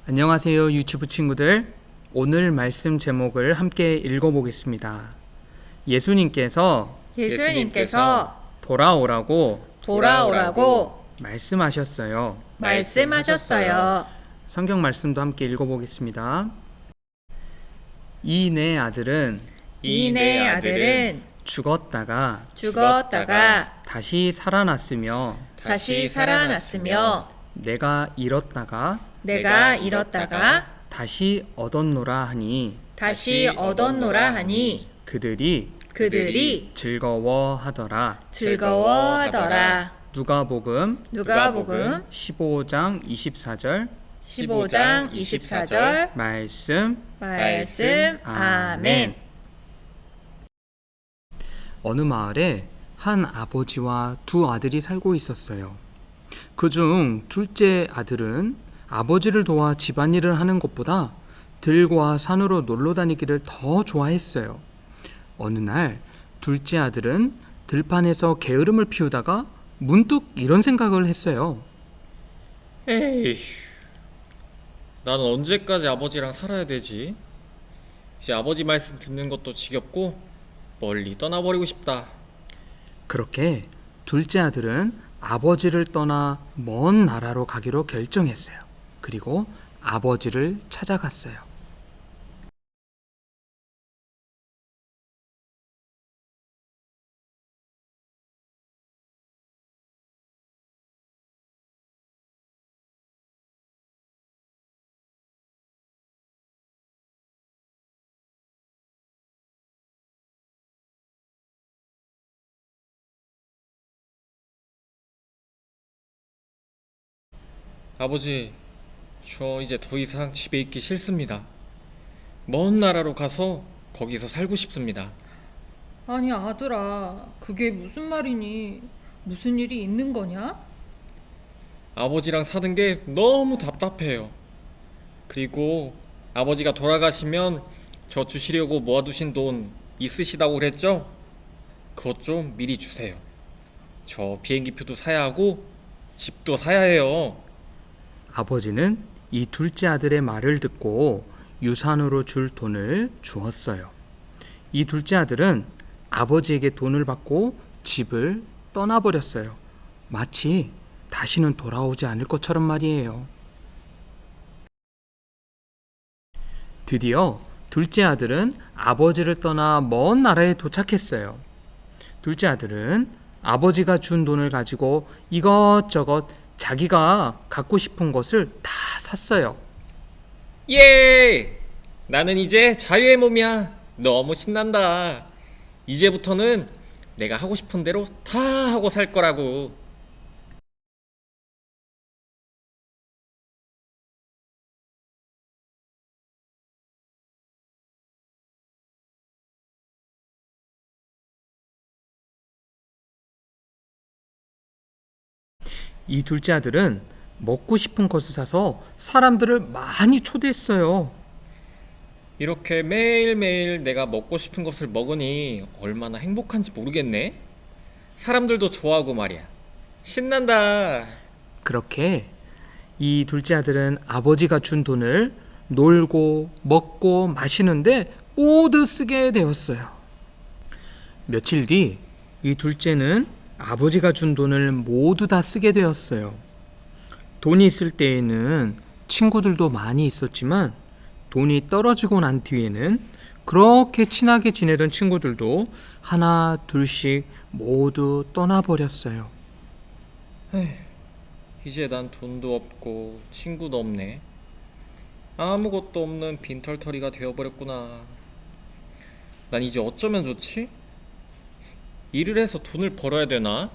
안녕하세요, 유튜브 친구들. 오늘 말씀 제목을 함께 읽어보겠습니다. 예수님께서 돌아오라고 말씀하셨어요. 성경 말씀도 함께 읽어보겠습니다. 이 내 아들은 죽었다가 다시 살아났으며 내가 잃었다가 다시 얻었노라 하니 그들이 즐거워하더라. 누가복음 15장 24절 말씀 아멘. 어느 마을에 한 아버지와 두 아들이 살고 있었어요. 그중 둘째 아들은 아버지를 도와 집안일을 하는 것보다 들과 산으로 놀러 다니기를 더 좋아했어요. 어느 날 둘째 아들은 들판에서 게으름을 피우다가 문득 이런 생각을 했어요. 에이, 나는 언제까지 아버지랑 살아야 되지? 이제 아버지 말씀 듣는 것도 지겹고 멀리 떠나버리고 싶다. 그렇게 둘째 아들은 아버지를 떠나 먼 나라로 가기로 결정했어요. 그리고 아버지를 찾아갔어요. 아버지, 저 이제 더 이상 집에 있기 싫습니다. 먼 나라로 가서 거기서 살고 싶습니다. 아니 아들아, 그게 무슨 말이니? 무슨 일이 있는 거냐? 아버지랑 사는 게 너무 답답해요. 그리고 아버지가 돌아가시면 저 주시려고 모아두신 돈 있으시다고 그랬죠? 그것 좀 미리 주세요. 저 비행기표도 사야 하고 집도 사야 해요. 아버지는 이 둘째 아들의 말을 듣고 유산으로 줄 돈을 주었어요. 이 둘째 아들은 아버지에게 돈을 받고 집을 떠나버렸어요. 마치 다시는 돌아오지 않을 것처럼 말이에요. 드디어 둘째 아들은 아버지를 떠나 먼 나라에 도착했어요. 둘째 아들은 아버지가 준 돈을 가지고 이것저것 자기가 갖고 싶은 것을 다 샀어요. 예! 나는 이제 자유의 몸이야. 너무 신난다. 이제부터는 내가 하고 싶은 대로 다 하고 살 거라고. 이 둘째 아들은 먹고 싶은 것을 사서 사람들을 많이 초대했어요. 이렇게 매일매일 내가 먹고 싶은 것을 먹으니 얼마나 행복한지 모르겠네. 사람들도 좋아하고 말이야. 신난다. 그렇게 이 둘째 아들은 아버지가 준 돈을 놀고 먹고 마시는데 모두 쓰게 되었어요. 며칠 뒤 이 둘째는 아버지가 준 돈을 모두 다 쓰게 되었어요. 돈이 있을 때에는 친구들도 많이 있었지만 돈이 떨어지고 난 뒤에는 그렇게 친하게 지내던 친구들도 하나 둘씩 모두 떠나버렸어요. 이제 난 돈도 없고 친구도 없네. 아무것도 없는 빈털터리가 되어버렸구나. 난 이제 어쩌면 좋지? 일을 해서 돈을 벌어야 되나?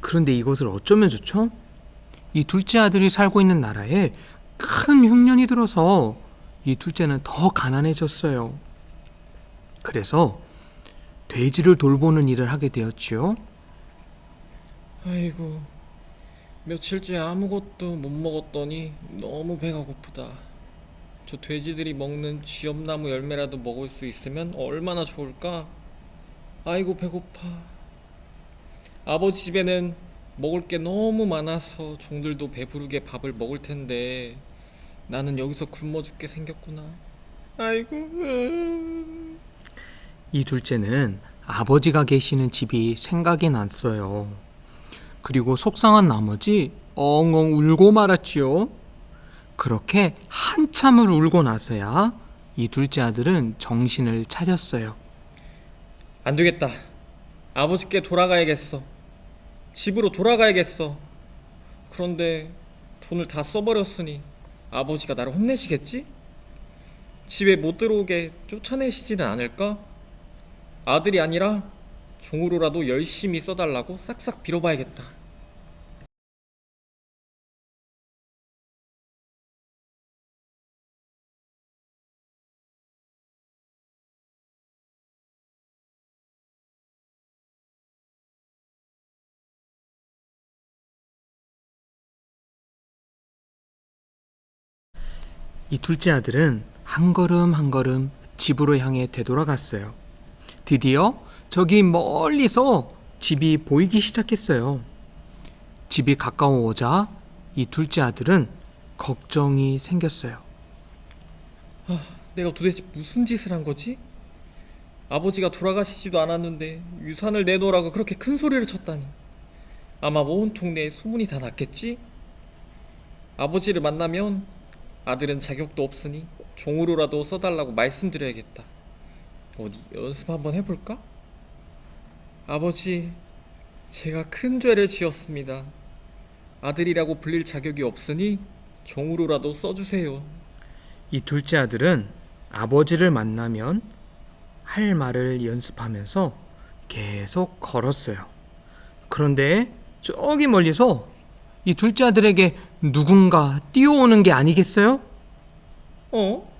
그런데 이것을 어쩌면 좋죠? 이 둘째 아들이 살고 있는 나라에 큰 흉년이 들어서 이 둘째는 더 가난해졌어요. 그래서 돼지를 돌보는 일을 하게 되었지요. 아이고, 며칠째 아무것도 못 먹었더니 너무 배가 고프다. 저 돼지들이 먹는 쥐엄나무 열매라도 먹을 수 있으면 얼마나 좋을까? 아이고, 배고파. 아버지 집에는 먹을 게 너무 많아서 종들도 배부르게 밥을 먹을 텐데 나는 여기서 굶어 죽게 생겼구나. 아이고. 이 둘째는 아버지가 계시는 집이 생각이 났어요. 그리고 속상한 나머지 엉엉 울고 말았지요. 그렇게 한참을 울고 나서야 이 둘째 아들은 정신을 차렸어요. 안 되겠다. 아버지께 돌아가야겠어. 집으로 돌아가야겠어. 그런데 돈을 다 써버렸으니 아버지가 나를 혼내시겠지? 집에 못 들어오게 쫓아내시지는 않을까? 아들이 아니라 종으로라도 열심히 써달라고 싹싹 빌어봐야겠다. 이 둘째 아들은 한 걸음 한 걸음 집으로 향해 되돌아갔어요. 드디어 저기 멀리서 집이 보이기 시작했어요. 집이 가까워오자 이 둘째 아들은 걱정이 생겼어요. 내가 도대체 무슨 짓을 한 거지? 아버지가 돌아가시지도 않았는데 유산을 내놓으라고 그렇게 큰 소리를 쳤다니. 아마 온 동네에 소문이 다 났겠지? 아버지를 만나면 아들은 자격도 없으니 종으로라도 써달라고 말씀드려야겠다. 어디 연습 한번 해볼까? 아버지, 제가 큰 죄를 지었습니다. 아들이라고 불릴 자격이 없으니 종으로라도 써주세요. 이 둘째 아들은 아버지를 만나면 할 말을 연습하면서 계속 걸었어요. 그런데 저기 멀리서 이 둘째 아들에게 누군가 뛰어오는 게 아니겠어요? 어?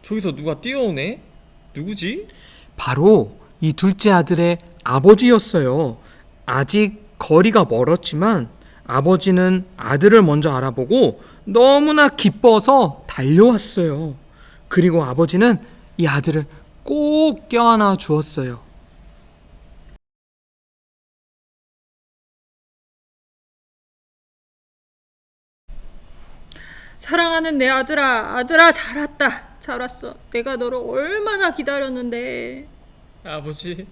저기서 누가 뛰어오네? 누구지? 바로 이 둘째 아들의 아버지였어요. 아직 거리가 멀었지만 아버지는 아들을 먼저 알아보고 너무나 기뻐서 달려왔어요. 그리고 아버지는 이 아들을 꼭 껴안아 주었어요. 사랑하는 내 아들아, 아들아, 잘 왔다. 잘 왔어. 내가 너를 얼마나 기다렸는데. 아버지,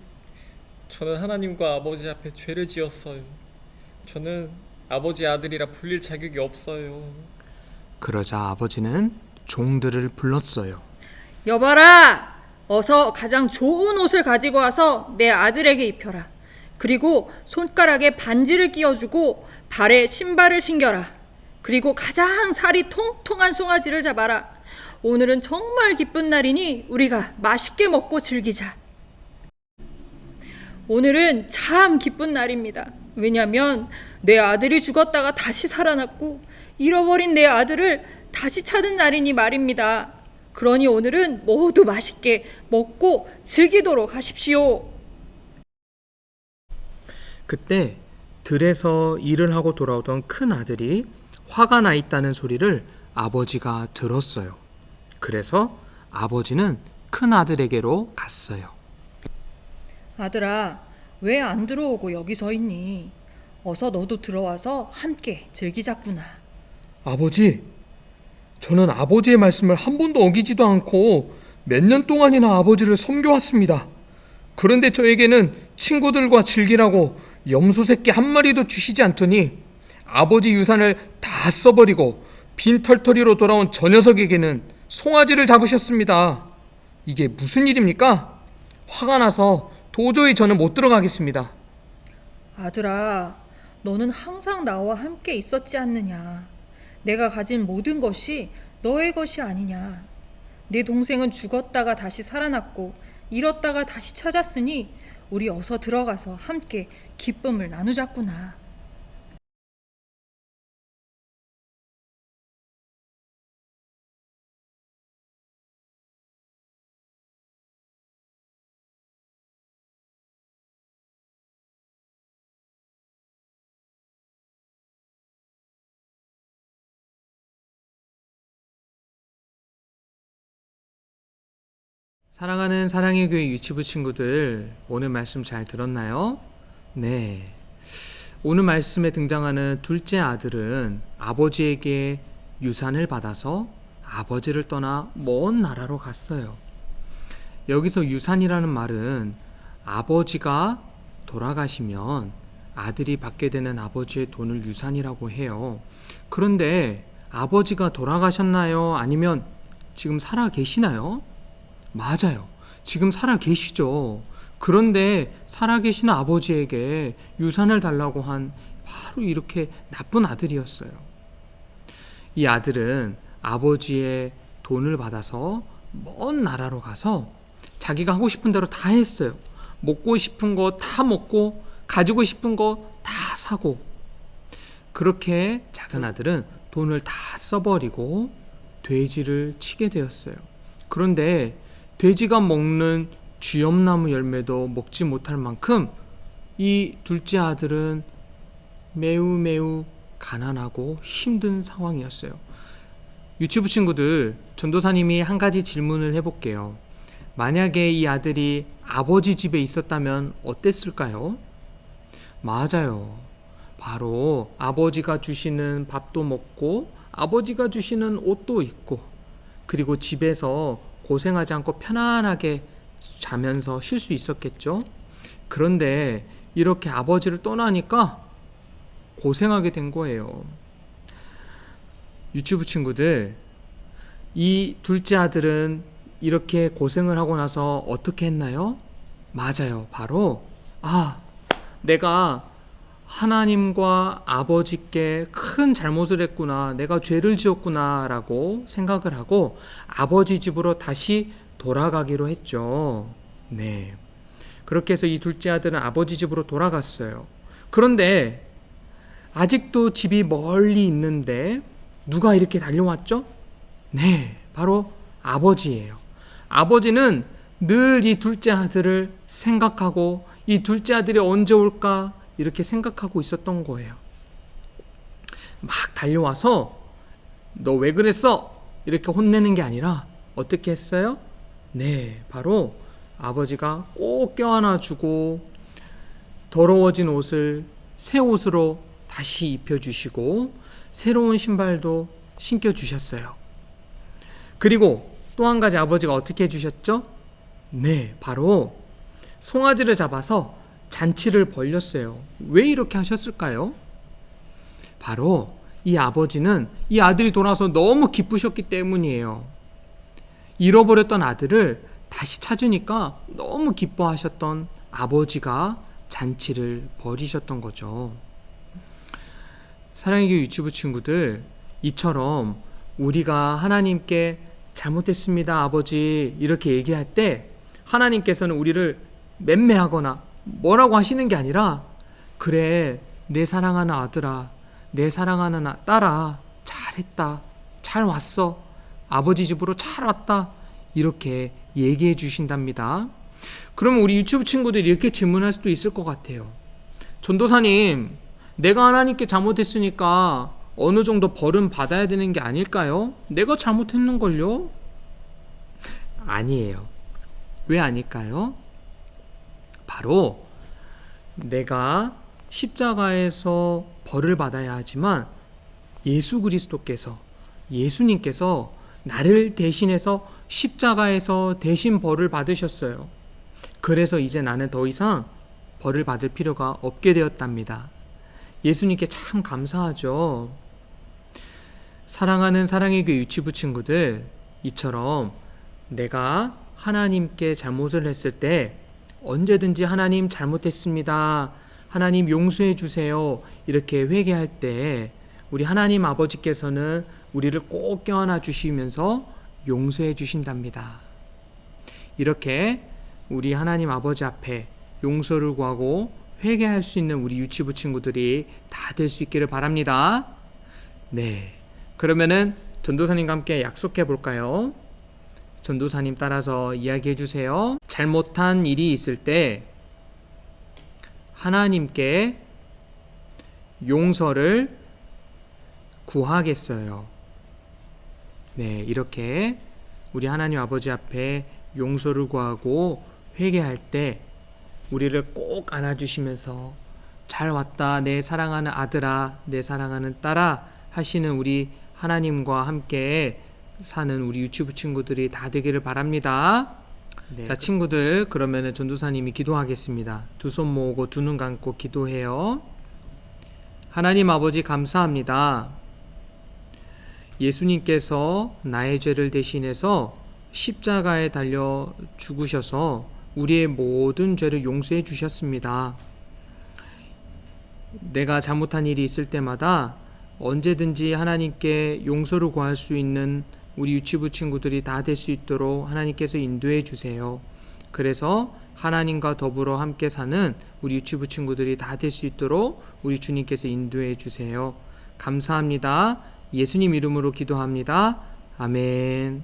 저는 하나님과 아버지 앞에 죄를 지었어요. 저는 아버지 아들이라 불릴 자격이 없어요. 그러자 아버지는 종들을 불렀어요. 여봐라! 어서 가장 좋은 옷을 가지고 와서 내 아들에게 입혀라. 그리고 손가락에 반지를 끼워주고 발에 신발을 신겨라. 그리고 가장 살이 통통한 송아지를 잡아라. 오늘은 정말 기쁜 날이니 우리가 맛있게 먹고 즐기자. 오늘은 참 기쁜 날입니다. 왜냐면 내 아들이 죽었다가 다시 살아났고 잃어버린 내 아들을 다시 찾은 날이니 말입니다. 그러니 오늘은 모두 맛있게 먹고 즐기도록 하십시오. 그때 들에서 일을 하고 돌아오던 큰 아들이 화가 나 있다는 소리를 아버지가 들었어요. 그래서 아버지는 큰 아들에게로 갔어요. 아들아, 왜 안 들어오고 여기 서 있니? 어서 너도 들어와서 함께 즐기자꾸나. 아버지, 저는 아버지의 말씀을 한 번도 어기지도 않고 몇 년 동안이나 아버지를 섬겨왔습니다. 그런데 저에게는 친구들과 즐기라고 염소 새끼 한 마리도 주시지 않더니 아버지 유산을 다 써버리고 빈털터리로 돌아온 저 녀석에게는 송아지를 잡으셨습니다. 이게 무슨 일입니까? 화가 나서 도저히 저는 못 들어가겠습니다. 아들아, 너는 항상 나와 함께 있었지 않느냐. 내가 가진 모든 것이 너의 것이 아니냐. 내 동생은 죽었다가 다시 살아났고 잃었다가 다시 찾았으니 우리 어서 들어가서 함께 기쁨을 나누자꾸나. 사랑하는 사랑의 교회 유치부 친구들, 오늘 말씀 잘 들었나요? 네. 오늘 말씀에 등장하는 둘째 아들은 아버지에게 유산을 받아서 아버지를 떠나 먼 나라로 갔어요. 여기서 유산이라는 말은 아버지가 돌아가시면 아들이 받게 되는 아버지의 돈을 유산이라고 해요. 그런데 아버지가 돌아가셨나요? 아니면 지금 살아 계시나요? 맞아요. 지금 살아 계시죠. 그런데 살아계신 아버지에게 유산을 달라고 한 바로 이렇게 나쁜 아들이었어요. 이 아들은 아버지의 돈을 받아서 먼 나라로 가서 자기가 하고 싶은 대로 다 했어요. 먹고 싶은 거 다 먹고 가지고 싶은 거 다 사고, 그렇게 작은 아들은 돈을 다 써버리고 돼지를 치게 되었어요. 그런데 돼지가 먹는 쥐엄나무 열매도 먹지 못할 만큼 이 둘째 아들은 매우 가난하고 힘든 상황이었어요. 유치부 친구들, 전도사님이 한 가지 질문을 해볼게요. 만약에 이 아들이 아버지 집에 있었다면 어땠을까요? 맞아요. 바로 아버지가 주시는 밥도 먹고 아버지가 주시는 옷도 입고, 그리고 집에서 고생하지 않고 편안하게 자면서 쉴 수 있었겠죠. 그런데 이렇게 아버지를 떠나니까 고생하게 된 거예요. 유치부 친구들, 이 둘째 아들은 이렇게 고생을 하고 나서 어떻게 했나요? 맞아요. 바로 내가 하나님과 아버지께 큰 잘못을 했구나, 내가 죄를 지었구나 라고 생각을 하고 아버지 집으로 다시 돌아가기로 했죠. 네. 그렇게 해서 이 둘째 아들은 아버지 집으로 돌아갔어요. 그런데 아직도 집이 멀리 있는데 누가 이렇게 달려왔죠? 네, 바로 아버지예요. 아버지는 늘 이 둘째 아들을 생각하고 이 둘째 아들이 언제 올까 이렇게 생각하고 있었던 거예요. 막 달려와서 너 왜 그랬어? 이렇게 혼내는 게 아니라 어떻게 했어요? 네, 바로 아버지가 꼭 껴안아주고 더러워진 옷을 새 옷으로 다시 입혀주시고 새로운 신발도 신겨주셨어요. 그리고 또 한 가지 아버지가 어떻게 해주셨죠? 네, 바로 송아지를 잡아서 잔치를 벌렸어요. 왜 이렇게 하셨을까요? 바로 이 아버지는 이 아들이 돌아와서 너무 기쁘셨기 때문이에요. 잃어버렸던 아들을 다시 찾으니까 너무 기뻐하셨던 아버지가 잔치를 벌이셨던 거죠. 사랑의 교회 유치부 친구들, 이처럼 우리가 하나님께 잘못했습니다, 아버지, 이렇게 얘기할 때 하나님께서는 우리를 맴매하거나 뭐라고 하시는 게 아니라, 그래, 내 사랑하는 아들아, 내 사랑하는 딸아, 잘했다, 잘 왔어, 아버지 집으로 잘 왔다, 이렇게 얘기해 주신답니다. 그러면 우리 유튜브 친구들이 이렇게 질문할 수도 있을 것 같아요. 전도사님, 내가 하나님께 잘못했으니까 어느 정도 벌은 받아야 되는 게 아닐까요? 내가 잘못했는걸요? 아니에요. 왜 아닐까요? 바로 내가 십자가에서 벌을 받아야 하지만 예수 그리스도께서, 예수님께서 나를 대신해서 십자가에서 대신 벌을 받으셨어요. 그래서 이제 나는 더 이상 벌을 받을 필요가 없게 되었답니다. 예수님께 참 감사하죠. 사랑하는 사랑의 교회 유치부 친구들, 이처럼 내가 하나님께 잘못을 했을 때 언제든지 하나님 잘못했습니다, 하나님 용서해 주세요, 이렇게 회개할 때 우리 하나님 아버지께서는 우리를 꼭 껴안아 주시면서 용서해 주신답니다. 이렇게 우리 하나님 아버지 앞에 용서를 구하고 회개할 수 있는 우리 유치부 친구들이 다 될 수 있기를 바랍니다. 네, 그러면은 전도사님과 함께 약속해 볼까요? 전도사님 따라서 이야기해 주세요. 잘못한 일이 있을 때 하나님께 용서를 구하겠어요. 네, 이렇게 우리 하나님 아버지 앞에 용서를 구하고 회개할 때 우리를 꼭 안아주시면서 잘 왔다 내 사랑하는 아들아 내 사랑하는 딸아 하시는 우리 하나님과 함께 사는 우리 유치부 친구들이 다 되기를 바랍니다. 자, 친구들, 그러면은 전도사님이 기도하겠습니다. 두 손 모으고 두 눈 감고 기도해요. 하나님 아버지 감사합니다. 예수님께서 나의 죄를 대신해서 십자가에 달려 죽으셔서 우리의 모든 죄를 용서해 주셨습니다. 내가 잘못한 일이 있을 때마다 언제든지 하나님께 용서를 구할 수 있는 우리 유치부 친구들이 다 될 수 있도록 하나님께서 인도해 주세요. 그래서 하나님과 더불어 함께 사는 우리 유치부 친구들이 다 될 수 있도록 우리 주님께서 인도해 주세요. 감사합니다. 예수님 이름으로 기도합니다. 아멘.